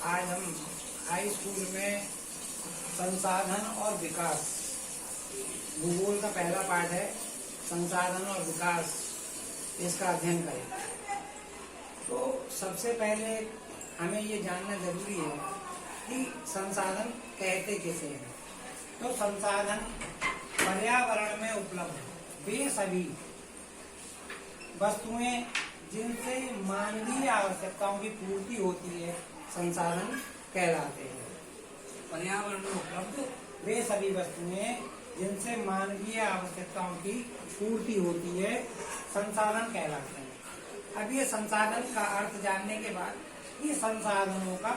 आज हम high school में संसाधन और विकास भूगोल का पहला पाठ है संसाधन और विकास, इसका अध्ययन करें। तो सबसे पहले हमें ये जानना जरूरी है कि संसाधन कहते किसे हैं। तो संसाधन पर्यावरण में उपलब्ध वे सभी वस्तुएं जिनसे मानवीय आवश्यकताओं की पूर्ति होती है संसाधन कहलाते हैं। पर्यावरण में उपलब्ध वे सभी वस्तुएं जिनसे मानवीय आवश्यकताओं की पूर्ति होती है संसाधन कहलाते हैं। अब ये संसाधन का अर्थ जानने के बाद ये संसाधनों का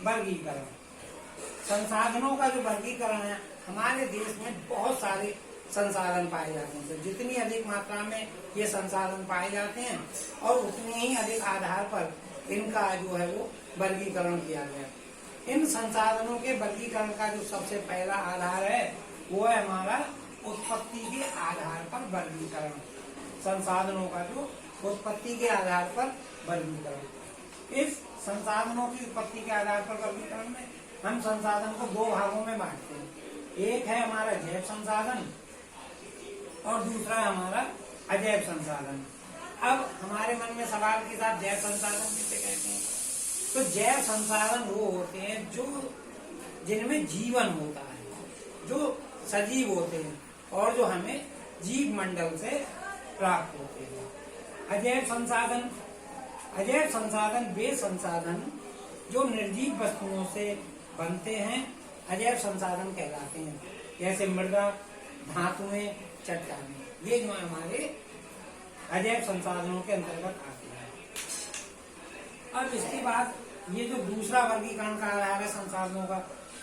वर्गीकरण, संसाधनों का जो वर्गीकरण है, हमारे देश में बहुत सारे संसाधन पाए जाते हैं। तो जितनी अधिक मात्रा में ये संसाधन पाए जाते हैं और उतनी ही अधिक आधार पर इनका जो है वो वर्गीकरण किया गया। इन संसाधनों के वर्गीकरण का जो सबसे पहला आधार है वो है हमारा उत्पत्ति के आधार पर वर्गीकरण। संसाधनों का जो उत्पत्ति के आधार पर वर्गीकरण, इस संसाधनों की उत्पत्ति के आधार पर वर्गीकरण में हम संसाधन को दो भागों में बांटते हैं। एक है हमारा जैव संसाधन और दूसरा है हमारा अजैव संसाधन। अब हमारे मन में सवाल के साथ जैव संसाधन किसे कहते हैं? तो जैव संसाधन वो होते हैं जो जिनमें जीवन होता है, जो सजीव होते हैं और जो हमें जीव मंडल से प्राप्त होते हैं। अजैव संसाधन वे संसाधन जो निर्जीव वस्तुओं से बनते हैं अजैव संसाधन कहलाते हैं। जैसे मृदा, धातुएं, चट्टानें, ये जो हमारे अजैव संसाधनों के अंतर्गत आते हैं। अब इसके बाद ये जो दूसरा वर्गीकरण का आधार है संसाधनों का,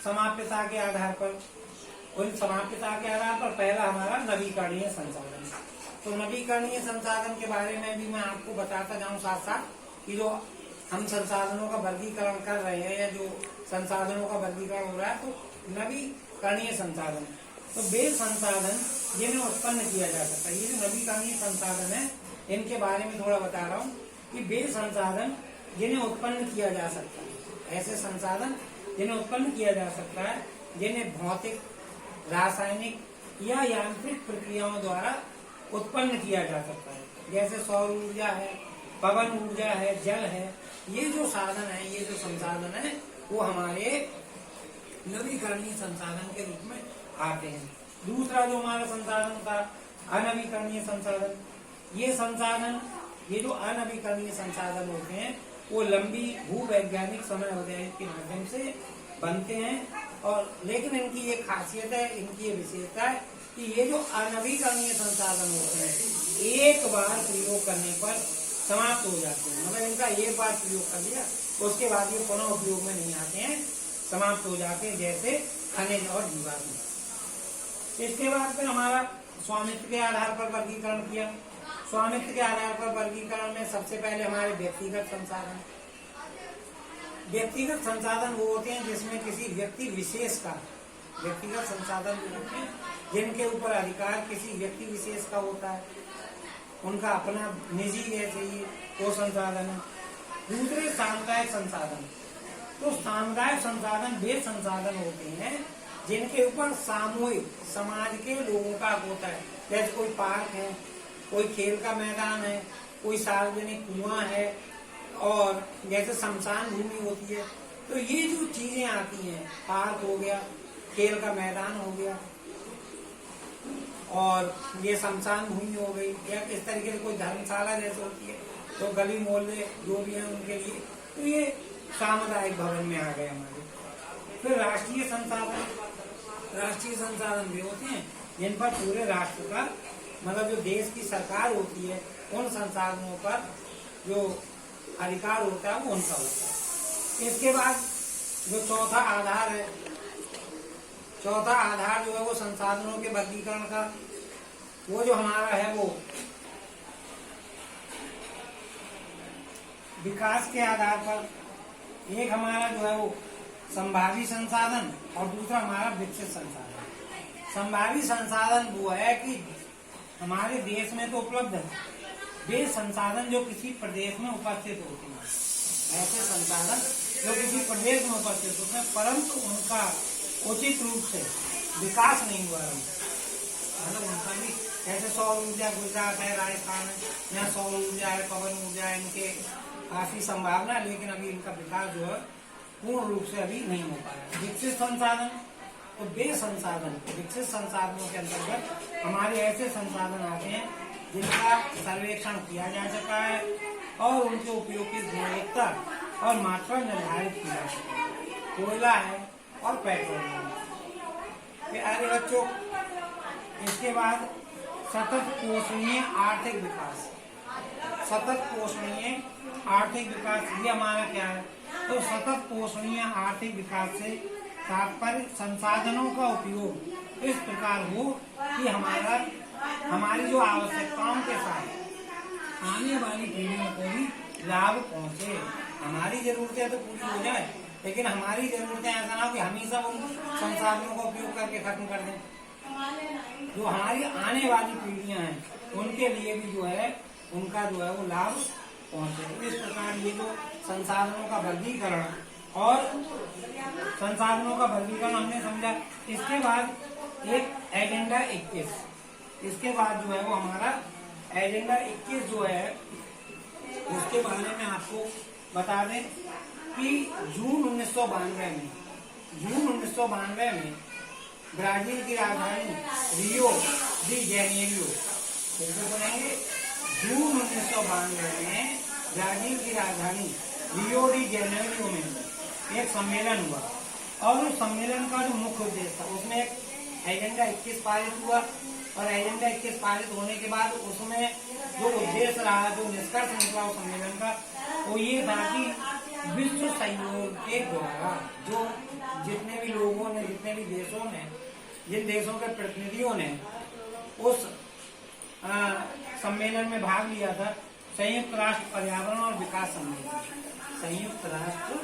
समाप्यता के आधार पर, उन समाप्यता के आधार पर पहला हमारा नवीकरणीय संसाधन। तो नवीकरणीय संसाधन के बारे में भी मैं आपको बताता जाऊं साथ साथ कि जो हम संसाधनों का वर्गीकरण कर रहे हैं या जो संसाधनों का वर्गीकरण हो रहा है, तो नवीकरणीय संसाधन तो वे संसाधन जिन्हें उत्पन्न किया जा सकता है। ये जो नवीकरणीय संसाधन है इनके बारे में थोड़ा बता रहा हूँ कि वे संसाधन जिन्हें उत्पन्न किया जा सकता है, ऐसे संसाधन जिन्हें उत्पन्न किया जा सकता है जिन्हें भौतिक, रासायनिक या यांत्रिक प्रक्रियाओं द्वारा उत्पन्न किया जा सकता है। जैसे सौर ऊर्जा है, पवन ऊर्जा है, जल है। ये जो साधन है, ये जो संसाधन है वो हमारे नवीकरणीय संसाधन के रूप में आते हैं। दूसरा जो हमारा संसाधन था अनवीकरणीय संसाधन। ये जो अनवीकरणीय संसाधन होते हैं वो लंबी भूवैज्ञानिक समय अवधि के माध्यम से बनते हैं और लेकिन इनकी ये खासियत है, इनकी ये विशेषता है कि ये जो अनवीकरणीय संसाधन होते हैं एक बार प्रयोग करने पर समाप्त हो जाते हैं। मतलब इनका एक बार प्रयोग कर दिया उसके बाद ये पुनः उपयोग में नहीं आते हैं, समाप्त हो जाते हैं, जैसे खनिज और जीवाश्म। इसके बाद फिर हमारा स्वामित्व के आधार पर वर्गीकरण किया। स्वामित्व के आधार पर वर्गीकरण में सबसे पहले हमारे व्यक्तिगत संसाधन। व्यक्तिगत संसाधन वो होते हैं जिसमें किसी व्यक्ति विशेष का, व्यक्तिगत संसाधन वो होते हैं जिनके ऊपर अधिकार किसी व्यक्ति विशेष का होता है, उनका अपना निजी है चाहिए, वो संसाधन है। दूसरे सामुदायिक संसाधन। तो सामुदायिक संसाधन वे संसाधन होते हैं जिनके ऊपर सामूहिक समाज के लोगों का होता है। जैसे कोई पार्क है, कोई खेल का मैदान है, कोई सार्वजनिक कुआं है और जैसे शमशान भूमि होती है। तो ये जो चीजें आती हैं, पार्क हो गया, खेल का मैदान हो गया और ये शमशान भूमि हो गई, या इस तरीके से कोई धर्मशाला जैसे होती है, तो गली मोहल्ले जो भी है उनके लिए, तो ये सामुदायिक भवन में आ गए हमारे। फिर राष्ट्रीय संसाधन भी होते हैं जिन पर पूरे राष्ट्र का, मतलब जो देश की सरकार होती है उन संसाधनों पर जो अधिकार होता है वो उनका होता है। इसके बाद जो चौथा आधार है, चौथा आधार जो है वो संसाधनों के वर्गीकरण का, वो जो हमारा है वो विकास के आधार पर। एक हमारा जो है वो संभावी संसाधन और दूसरा हमारा विकसित संसाधन। संभावी संसाधन वो है कि हमारे देश में तो उपलब्ध है वे संसाधन जो किसी प्रदेश में उपस्थित होते हैं, ऐसे संसाधन जो किसी प्रदेश में उपस्थित होते हैं परंतु उनका उचित रूप से विकास नहीं हुआ है। मतलब उनका भी ऐसे सौर ऊर्जा गुजरात है, राजस्थान है, यहाँ सौर ऊर्जा है, पवन ऊर्जा है, इनके काफी संभावना है, लेकिन अभी इनका विकास जो है पूर्ण रूप से अभी नहीं हो पाया। विकसित संसाधन तो वे संसाधन, विकसित संसाधनों के अंतर्गत हमारे ऐसे संसाधन आते हैं जिनका सर्वेक्षण किया जा चुका है और उनके उपयोग की गुणवत्ता और मात्रा निर्धारित की जा सके। कोयला है और पेट्रोल है। अरे बच्चों, इसके बाद सतत पोषणीय आर्थिक विकास। सतत पोषणीय आर्थिक विकास ये हमारा क्या है? तो सतत पोषणीय आर्थिक विकास से तात्पर्य संसाधनों का उपयोग इस प्रकार हो कि हमारी जो आवश्यकताओं के साथ आने वाली पीढ़ियों को भी लाभ पहुंचे। हमारी जरूरतें तो पूरी हो जाए, लेकिन हमारी जरूरतें ऐसा ना हो कि हम ही सब उन संसाधनों का उपयोग करके खत्म कर दें। जो हमारी आने वाली पीढ़ियां हैं उनके लिए भी जो है उनका जो है वो लाभ पहुंचे। इस प्रकार ये जो संसाधनों का वर्गीकरण और संसाधनों का वर्गीकरण हमने समझा। इसके बाद एक एजेंडा 21, इसके बाद जो है वो हमारा एजेंडा 21 जो है उसके बारे में आपको बता दें कि जून 1992 में ब्राजील की राजधानी रियो डी जेनेरियो, कैसे बोलेंगे? जून 1992 में ब्राजील की राजधानी रियो डी जेनेरियो में एक सम्मेलन हुआ और उस सम्मेलन का जो मुख्य उद्देश्य था उसमें एक एजेंडा 21 पारित हुआ और एजेंडा 21 पारित होने के बाद उसमें जो उद्देश्य रहा, जो निष्कर्ष निकला उस सम्मेलन का, वो ये था कि विश्व सहयोग के द्वारा जो जितने भी लोगों ने, जितने भी देशों ने, जिन देशों के प्रतिनिधियों ने उस सम्मेलन में भाग लिया था, संयुक्त राष्ट्र पर्यावरण और विकास सम्मेलन, संयुक्त राष्ट्र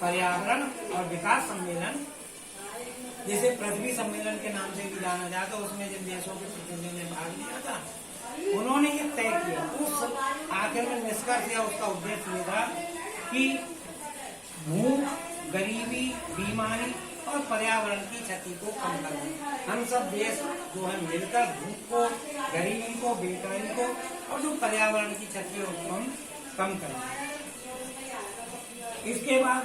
पर्यावरण और विकास सम्मेलन, जिसे पृथ्वी सम्मेलन के नाम से भी जाना जाता है, उसमें जिन देशों के प्रतिनिधियों ने भाग लिया था उन्होंने ये तय किया, उस आखिर में निष्कर्ष या उसका उद्देश्य ये था कि भूख, गरीबी, बीमारी और पर्यावरण की क्षति को कम करना। हम सब देश जो है मिलकर भूख को, गरीबी को, बेकारी को और जो पर्यावरण की क्षति है उसको हम कम करें। इसके बाद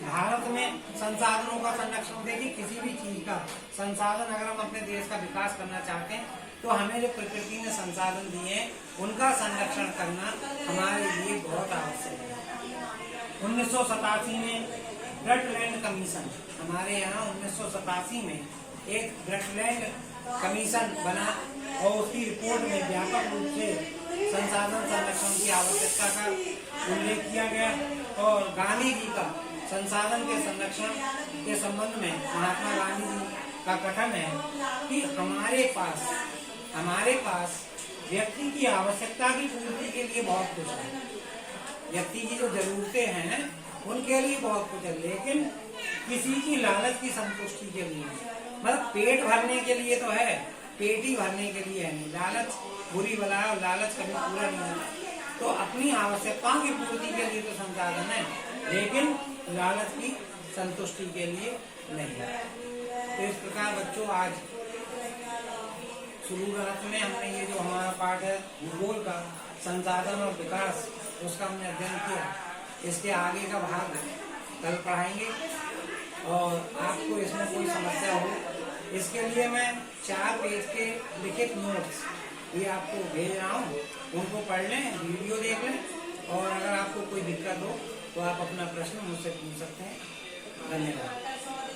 भारत में संसाधनों का संरक्षण, देखिए किसी भी चीज का संसाधन, अगर हम अपने देश का विकास करना चाहते हैं तो हमें जो प्रकृति ने संसाधन दिए हैं उनका संरक्षण करना हमारे लिए बहुत आवश्यक है। 1987 में ब्रटलैंड कमीशन, हमारे यहाँ 1987 में एक ब्रटलैंड कमीशन बना और उसकी रिपोर्ट में व्यापक रूप से संसाधन संरक्षण की आवश्यकता का उल्लेख किया गया और गांधी जी का संसाधन के संरक्षण के संबंध में महात्मा गांधी जी का कथन है कि हमारे पास व्यक्ति की आवश्यकता की पूर्ति के लिए बहुत कुछ है, व्यक्ति की जो जरूरतें हैं उनके लिए बहुत कुछ है, लेकिन किसी की लालच की संतुष्टि के लिए, मतलब पेट भरने के लिए तो है, पेट ही भरने के लिए है नहीं। लालच बुरी बला है और लालच कभी पूरा नहीं होता। तो अपनी आवश्यकताओं की पूर्ति के लिए तो संसाधन है, लेकिन लालच की संतुष्टि के लिए नहीं। तो इस प्रकार बच्चों आज शुरुआत में हमने ये जो हमारा पाठ है भूगोल का संसाधन और विकास, उसका हमने अध्ययन किया। इसके आगे का भाग कल पढ़ाएंगे और आपको इसमें कोई समस्या हो इसके लिए मैं 4 पेज के लिखित नोट्स ये आपको भेज रहा हूँ, उनको पढ़ लें, वीडियो देख लें और अगर आपको कोई दिक्कत हो तो आप अपना प्रश्न मुझसे पूछ सकते हैं। धन्यवाद।